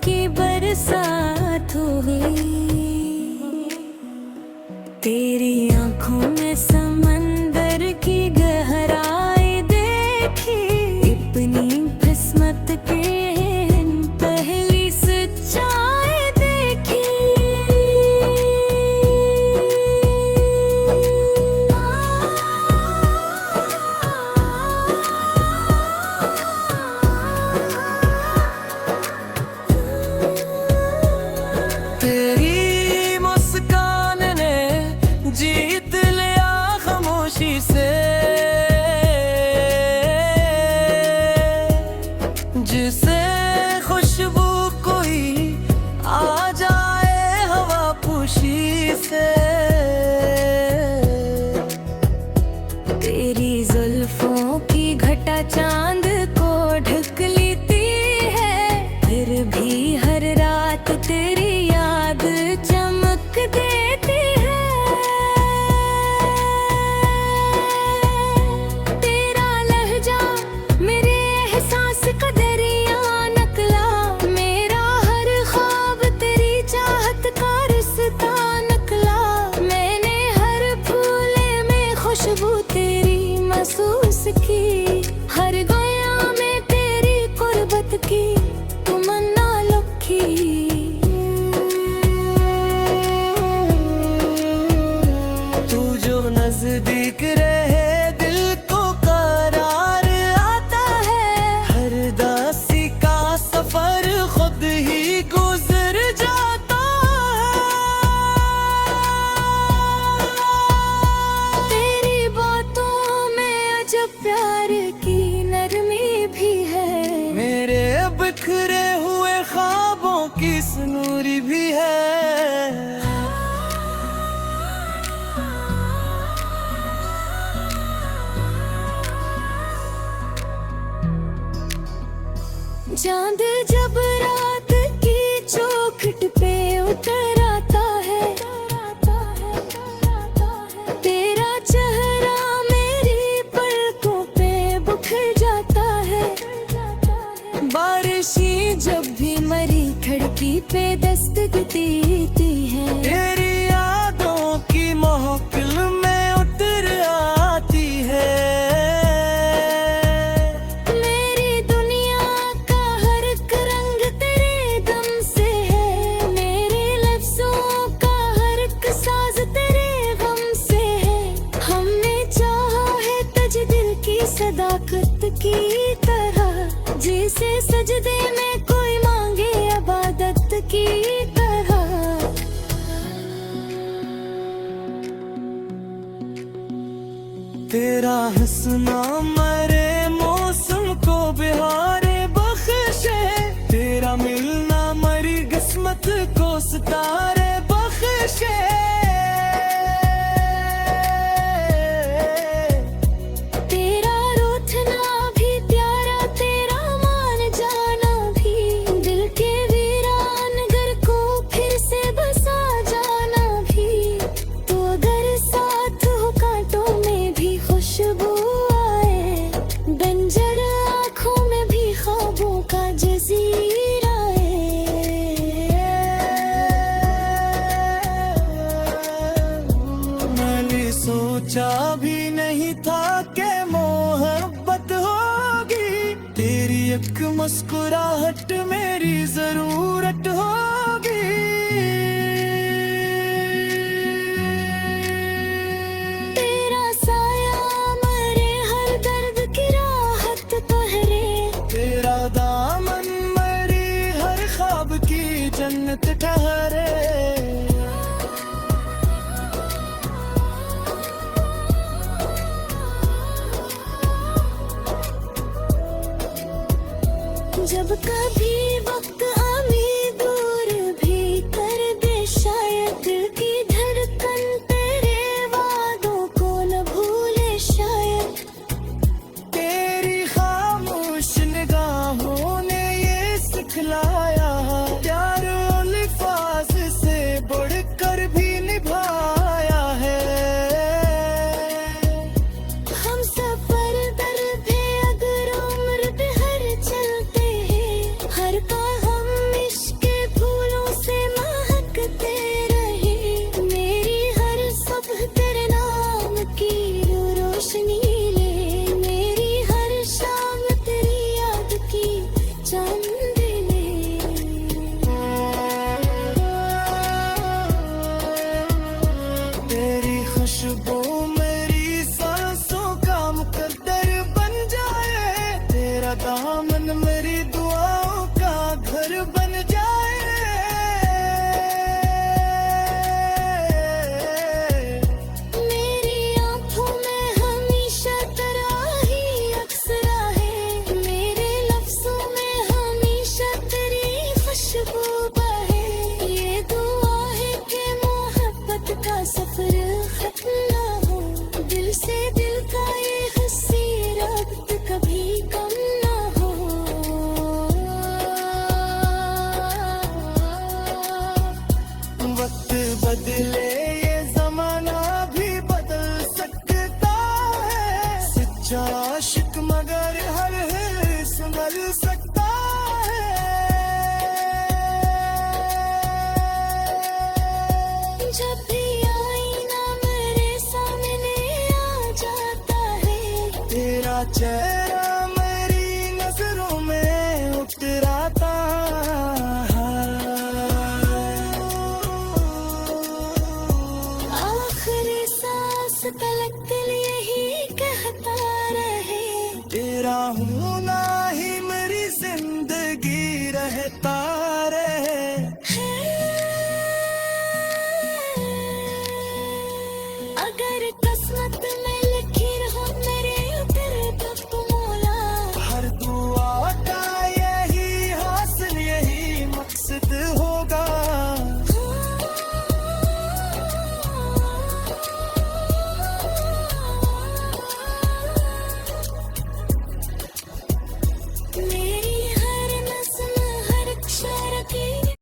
की बरसात हुई। तेरी आंखों में समंदर की गहराई देखी, अपनी किस्मत के पहली सच्चाई देखी। तेरी मुस्कान ने जीत लिया खामोशी से, जिसे खुशबू कोई आ जाए हवा पुशी से। तेरी जुल्फों की घटा चांद को ढक लेती है, फिर भी हर रात तेरी याद चमक देती है। तेरा लहजा मेरे एहसास का दरिया नकला, मेरा हर ख्वाब तेरी चाहत का रिश्ता नकला। मैंने हर फूले में खुशबू तेरी महसूस की, हर गोया में तेरी कुर्बत की तमन्ना लखी। तू जो नजदीक रहे दिल को करार आता है, हर दासी का सफर खुद ही गुजर जाता है। तेरी बातों में अजब प्यार की नरमी भी है, मेरे बिखरे हुए ख्वाबों की सुनूरी भी है। चांद जब रात की चौखट पे उतर आता है, तेरा चेहरा मेरी पलकों पे बिखर जाता है। बारिशें जब भी मरी खिड़की पे दस्तक देती है, तेरी यादों की महफिल में उतर आती है। मेरी दुनिया का हर एक रंग तेरे दम से है, मेरे लफ्जों का हर एक साज तेरे गम से है। हमने चाहा है तुझ दिल की सदाकत की तरह, जैसे सजदे में कोई मांगे इबादत की तरह। तेरा हंसना मरे मौसम को बिहारे बख्शे, तेरा मिलना मरी किस्मत को सितारे बख्शे। तेरा रूठना भी प्यारा, तेरा मान जाना भी, दिल के वीरान घर को फिर से बसा जाना भी। तो अगर साथ हो कांटों में भी खुशबू आए, बंजर आँखों में भी ख्वाबों का जजीरा मैंने सोचा भी नहीं था कि मोहब्बत होगी, तेरी एक मुस्कुराहट मेरी जरूरत होगी। तेरा साया मरे हर दर्द की राहत पहरे, तेरा दामन मरी हर ख्वाब की जन्नत ठहरे। जब कभी वक्त हमें दूर भी कर दे, शायद दिल की धड़कन तेरे वादों को न भूले। शायद तेरी खामोश निगाहों ने ये सिखलाया, प्यार अल्फाज से बढ़कर भी निभाया है। हम सफर दर पे अगर उम्र पे हर चलते हैं, हर जब भी आईना मेरे सामने आ जाता है तेरा चेहरा